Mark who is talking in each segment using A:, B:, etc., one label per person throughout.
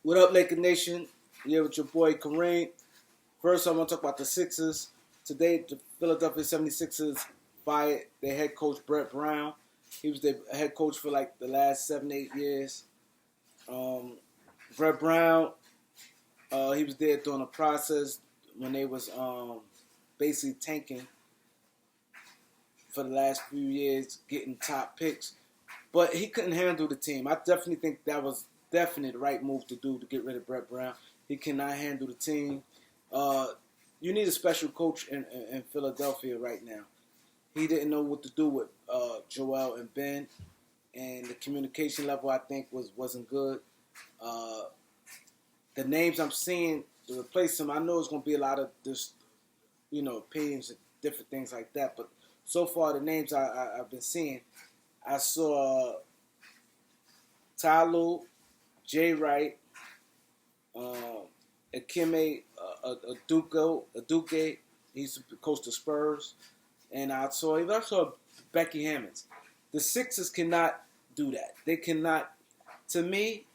A: What up, Laker Nation? Here with your boy Kareem. First, I want to talk about the Sixers. Today, the Philadelphia 76ers fired their head coach, Brent Brown. He was their head coach for like the last 7-8 years. Brent Brown, he was there during the process when they was basically tanking for the last few years, getting top picks. But he couldn't handle the team. I definitely think that was definitely the right move to do to get rid of Brett Brown. He cannot handle the team. You need a special coach in Philadelphia right now. He didn't know what to do with Joel and Ben, and the communication level I think wasn't good. The names I'm seeing to replace him, I know it's going to be a lot of this, opinions and different things like that. But so far, the names I've been seeing, I saw Tyloo, Jay Wright, Akime Aduke, he's coached the Spurs, and I saw Becky Hammonds. The Sixers cannot do that. They cannot, to me,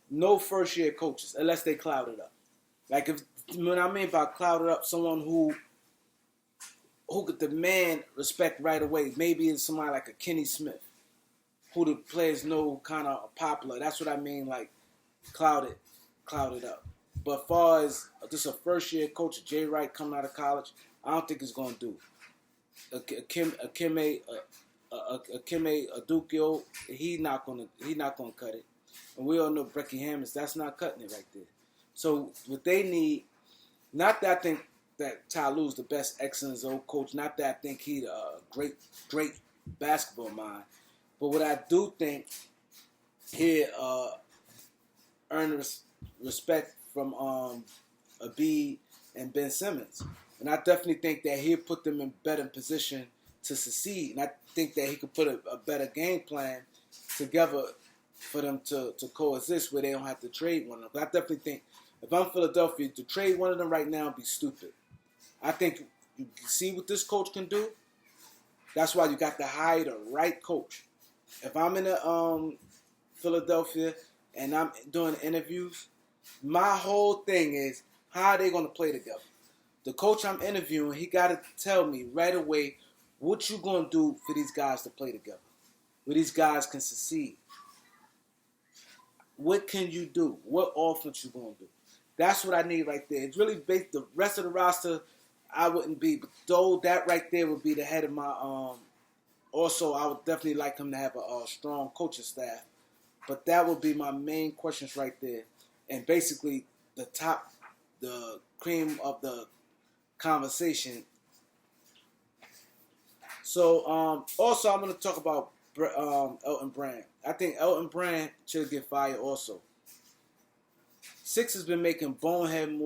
A: no first-year coaches unless they cloud it up. Like when I mean by cloud it up, someone who could demand respect right away. Maybe it's somebody like a Kenny Smith, who the players know kind of popular. That's what I mean, like cloud it up. But as far as just a first-year coach, Jay Wright coming out of college, I don't think it's going to do. Akime Adukio, he's not gonna cut it. And we all know Becky Hammonds, that's not cutting it right there. So what they need, not that I think that Tyloo's the best excellent old coach, not that I think he's a great basketball mind, but what I do think he earned respect from Embiid and Ben Simmons. And I definitely think that he'll put them in better position to succeed. And I think that he could put a better game plan together for them to coexist where they don't have to trade one of them. But I definitely think if I'm Philadelphia, to trade one of them right now would be stupid. I think you see what this coach can do. That's why you got to hire the right coach. If I'm in Philadelphia and I'm doing interviews, my whole thing is how are they going to play together? The coach I'm interviewing, he got to tell me right away what you going to do for these guys to play together, where these guys can succeed. What can you do? What offense you going to do? That's what I need right there. It's really based, the rest of the roster, I wouldn't be, but though that right there would be the head of my. Also, I would definitely like him to have a strong coaching staff, but that would be my main questions right there, and basically the cream of the conversation. So also I'm going to talk about Elton Brand. I think Elton Brand should get fired also. Six has been making bonehead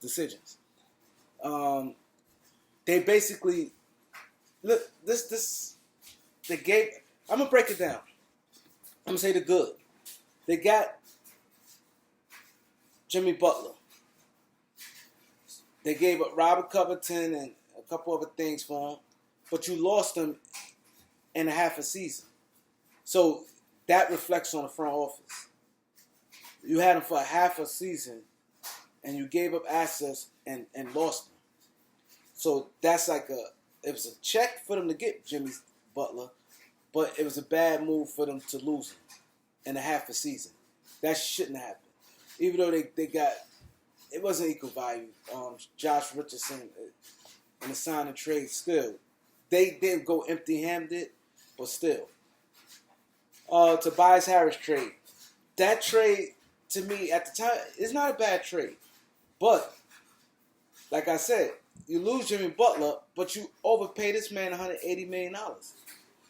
A: decisions. They basically look they gave. I'm gonna break it down. I'm gonna say the good. They got Jimmy Butler. They gave up Robert Covington and a couple other things for him, but you lost him in a half a season. So that reflects on the front office. You had him for a half a season, and you gave up assets and lost him. So that's like it was a check for them to get Jimmy Butler, but it was a bad move for them to lose him in a half a season. That shouldn't happen. Even though they got, it wasn't equal value. Josh Richardson in the sign and trade still. They did go empty-handed, but still. Tobias Harris trade. That trade, to me, at the time, is not a bad trade. But, like I said, you lose Jimmy Butler, but you overpay this man $180 million.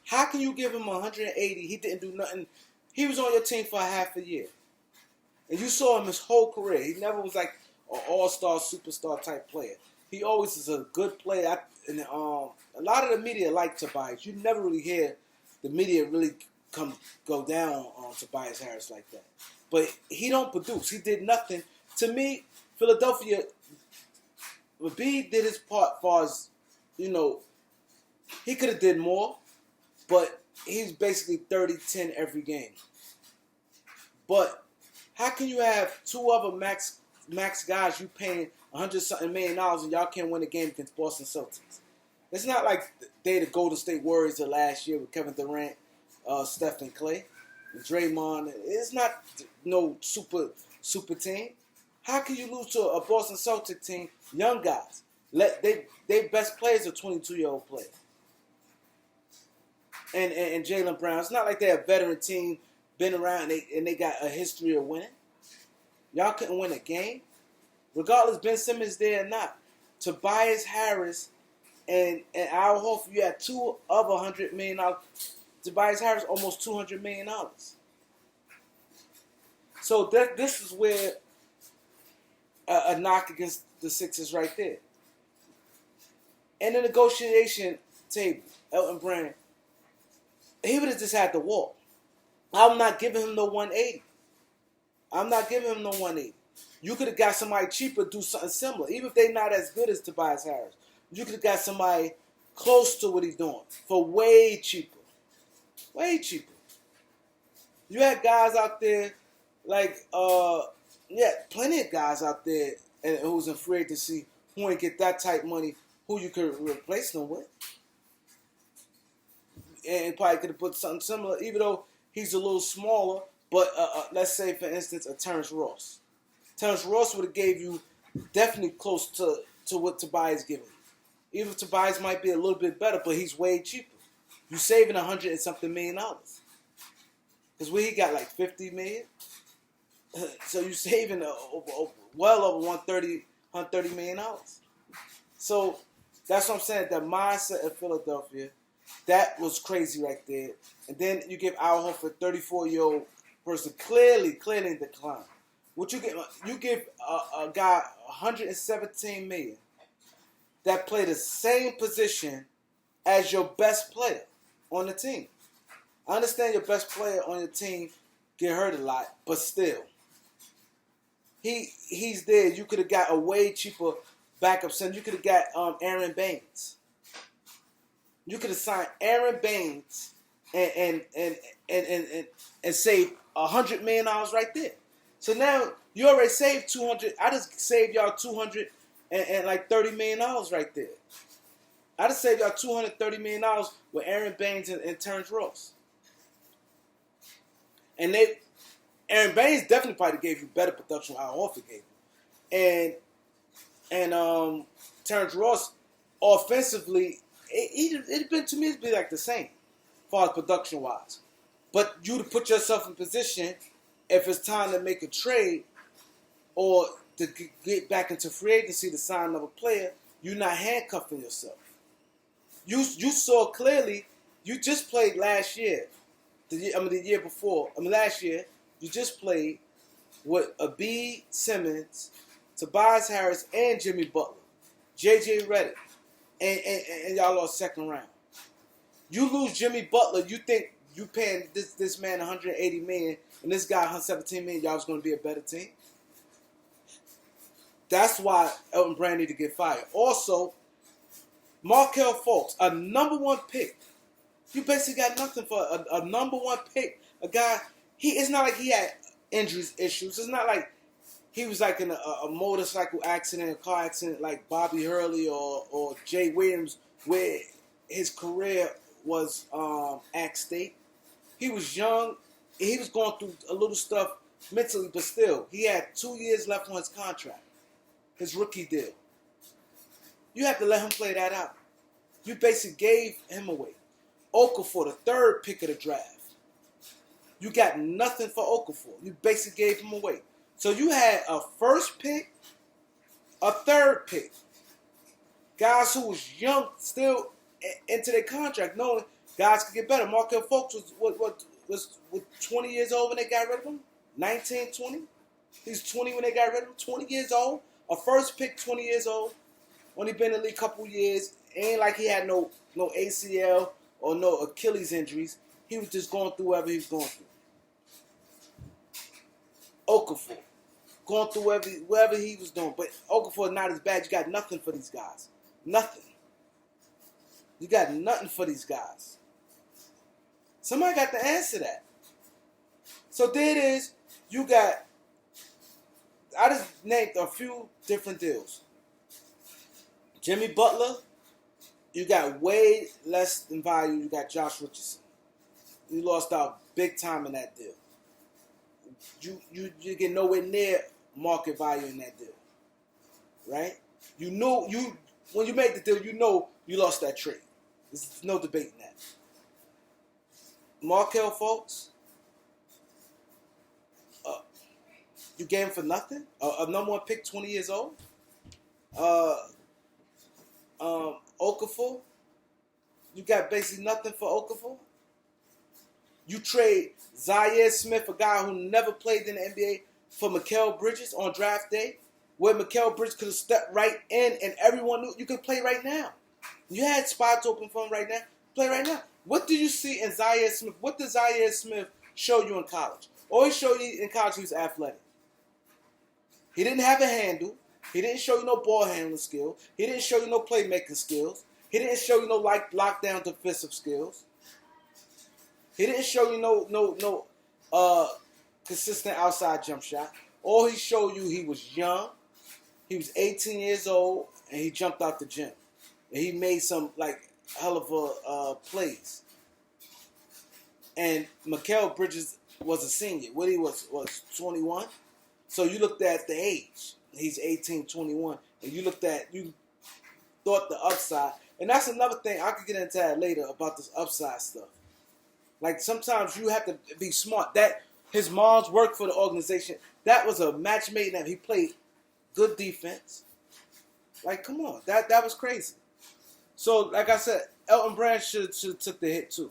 A: How can you give him $180? He didn't do nothing. He was on your team for a half a year. And you saw him his whole career. He never was like an all-star, superstar type player. He always is a good player. And a lot of the media like Tobias. You never really hear the media really go down on Tobias Harris like that. But he don't produce. He did nothing. To me, Philadelphia, Embiid did his part as far as, he could have did more. But he's basically 30-10 every game. But how can you have two other max guys you paying $100-something million and y'all can't win a game against Boston Celtics? It's not like they the Golden State Warriors of last year with Kevin Durant, Steph and Clay, and Draymond. It's not no super team. How can you lose to a Boston Celtics team, young guys? They best players are 22-year-old players. And Jaylen Brown. It's not like they're a veteran team, been around and they got a history of winning. Y'all couldn't win a game, regardless Ben Simmons there or not. Tobias Harris and Al Horford, you had two of $100 million. Tobias Harris almost $200 million. So this is where a knock against the Sixers right there. And the negotiation table, Elton Brand, he would have just had to walk. I'm not giving him no 180. I'm not giving him no 180. You could have got somebody cheaper do something similar. Even if they're not as good as Tobias Harris. You could have got somebody close to what he's doing for way cheaper. Way cheaper. You had guys out there like, plenty of guys out there who's in free agency who ain't get that type money, who you could replace them with. And probably could have put something similar, even though he's a little smaller. But let's say, for instance, a Terrence Ross. Terrence Ross would have gave you definitely close to what Tobias giving you. Even if Tobias might be a little bit better, but he's way cheaper. You saving $100 and something million. Because he got like $50 million. So you saving well over $130 million. So that's what I'm saying. The mindset of Philadelphia, that was crazy right there. And then you give Al Horford, 34-year-old person, clearly in decline. What you give a guy $117 million that play the same position as your best player on the team. I understand your best player on your team get hurt a lot, but still, he's there. You could have got a way cheaper backup center. You could have got Aaron Baines. You could have signed Aaron Baines and saved $100 million right there. So now you already saved $200. I just saved y'all $200 and like $30 million right there. I just saved y'all $230 million with Aaron Baines and Terrence Ross. And Aaron Baines definitely probably gave you better production than Al Horford gave you. And Terrence Ross, offensively, it'd been to me, it'd be like the same, as far as production wise. But you to put yourself in position, if it's time to make a trade or to get back into free agency to sign another player, you're not handcuffing yourself. You saw clearly. You just played last year. The year before. Last year you just played with Embiid, Simmons, Tobias Harris, and Jimmy Butler, J.J. Redick, and y'all lost second round. You lose Jimmy Butler, you think you paying this man $180 million and this guy $117 million, y'all was going to be a better team? That's why Elton Brand need to get fired. Also, Markelle Fultz, a number one pick. You basically got nothing for a number one pick. A guy, it's not like he had injuries issues. It's not like he was like in a motorcycle accident, a car accident like Bobby Hurley or Jay Williams, where his career was at stake. He was young. He was going through a little stuff mentally, but still, he had 2 years left on his contract, his rookie deal. You have to let him play that out. You basically gave him away. Okafor, the third pick of the draft. You got nothing for Okafor. You basically gave him away. So you had a first pick, a third pick. Guys who was young, still into their contract, knowing guys could get better. Markelle Fultz was 20 years old when they got rid of him? 19, 20? He's 20 when they got rid of him. 20 years old. A first pick, 20 years old. Only been in the league a couple years. Ain't like he had no ACL or no Achilles injuries. He was just going through whatever he was going through. Okafor, going through whatever he was doing. But Okafor is not as bad. You got nothing for these guys. Nothing. You got nothing for these guys. Somebody got to answer that. So there it is. You got, I just named a few different deals. Jimmy Butler, you got way less in value. You got Josh Richardson. You lost out big time in that deal. You get nowhere near market value in that deal, right? You know when you make the deal, you know you lost that trade. There's no debating that. Markel Fultz, you gave him for nothing. A number one pick, 20 years old. Okafor, you got basically nothing for Okafor. You trade Zaire Smith, a guy who never played in the NBA, for Mikal Bridges on draft day, where Mikal Bridges could have stepped right in and everyone knew you could play right now. You had spots open for him right now. Play right now. What do you see in Zaire Smith? What did Zaire Smith show you in college? Always show you in college he was athletic. He didn't have a handle. He didn't show you no ball handling skill. He didn't show you no playmaking skills. He didn't show you no lockdown defensive skills. He didn't show you no consistent outside jump shot. All he showed you, he was young. He was 18 years old, and he jumped out the gym. And he made some hell of a plays. And Mikal Bridges was a senior. What he was 21. So you looked at the age. He's 18, 21. And you thought the upside. And that's another thing. I could get into that later about this upside stuff. Like, sometimes you have to be smart. That his mom's worked for the organization. That was a match made in heaven. He played good defense. Like, come on. That was crazy. So, like I said, Elton Brand should have took the hit too.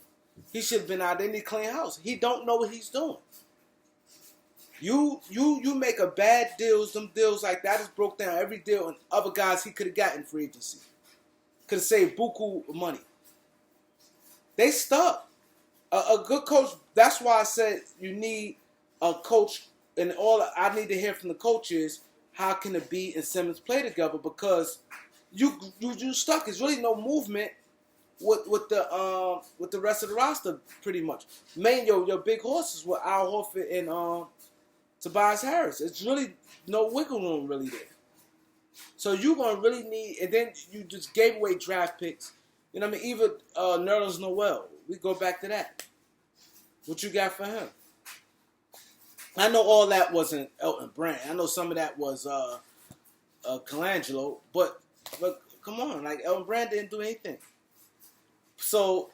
A: He should have been out there. They need to clean house. He don't know what he's doing. You make a bad deals. Them deals like that just broke down every deal and other guys he could have gotten free agency. Could have saved buku money. They stuck. A good coach, that's why I said you need a coach, and all I need to hear from the coach is how can Embiid and Simmons play together, because you stuck. There's really no movement with the rest of the roster pretty much. Your big horses were Al Horford and Tobias Harris. It's really no wiggle room really there. So you're gonna really need, and then you just gave away draft picks. You know what I mean? Even Nerlens Noel. We go back to that. What you got for him? I know all that wasn't Elton Brand. I know some of that was Colangelo. But come on, like Elton Brand didn't do anything. So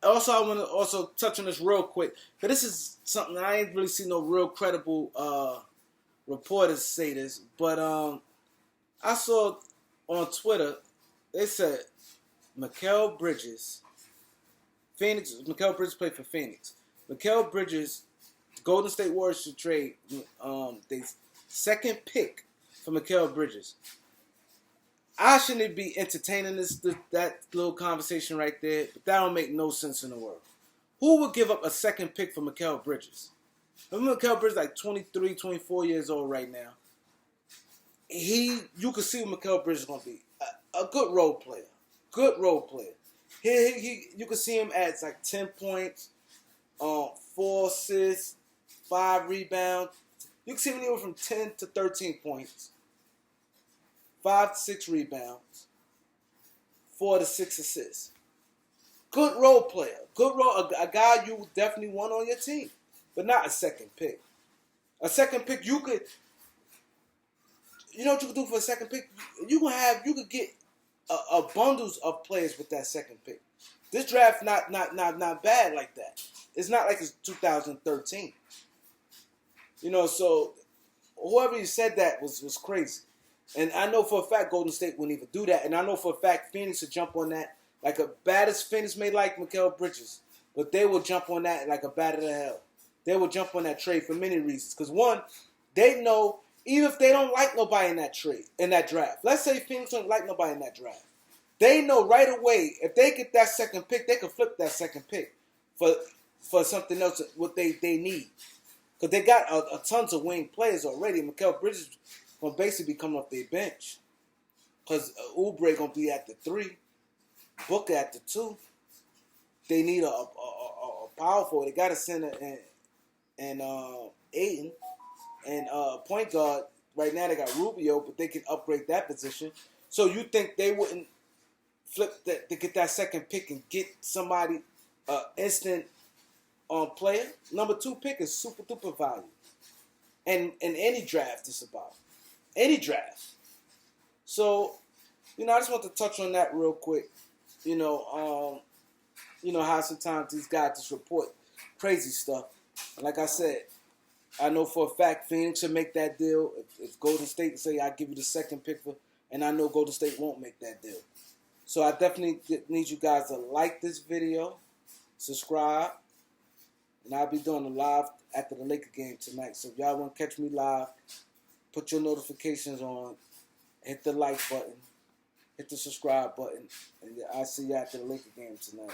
A: also I want to also touch on this real quick. But this is something I ain't really seen no real credible reporters say this. But I saw on Twitter they said Mikal Bridges played for Phoenix. Mikal Bridges, Golden State Warriors should trade the second pick for Mikal Bridges. I shouldn't be entertaining that little conversation right there, but that don't make no sense in the world. Who would give up a second pick for Mikal Bridges? Mikal Bridges like 23, 24 years old right now. You can see what Mikal Bridges is going to be. A good role player. Good role player. You can see him at like 10 points, 4 assists, 5 rebounds. You can see him anywhere from 10 to 13 points, 5 to 6 rebounds, 4 to 6 assists. Good role player. A guy you definitely want on your team, but not a second pick. A second pick, you know what you could do for a second pick? You could get a bundles of players with that second pick. This draft not bad like that. It's not like it's 2013. So whoever you said that was crazy. And I know for a fact Golden State wouldn't even do that. And I know for a fact Phoenix would jump on that like a bad as Phoenix may like Mikal Bridges. But they will jump on that like a bat to hell. They will jump on that trade for many reasons. Because one, they know even if they don't like nobody in that trade, in that draft. Let's say Phoenix don't like nobody in that draft. They know right away if they get that second pick, they can flip that second pick for something else, what they need. Because they got a tons of wing players already. Mikal Bridges is going to basically be coming off their bench. Because Oubre going to be at the 3. Booker at the 2. They need a powerful. They got a center and Aiden and point guard. Right now they got Rubio, but they can upgrade that position. So you think they wouldn't flip that to get that second pick and get somebody instant player? Number 2 pick is super duper value, and in any draft it's about any draft. So I just want to touch on that real quick. How sometimes these guys just report crazy stuff. Like I said, I know for a fact Phoenix should make that deal. If Golden State say I'll give you the second pick and I know Golden State won't make that deal. So I definitely need you guys to like this video, subscribe, and I'll be doing a live after the Laker game tonight. So if y'all want to catch me live, put your notifications on, hit the like button, hit the subscribe button, and I'll see you after the Laker game tonight.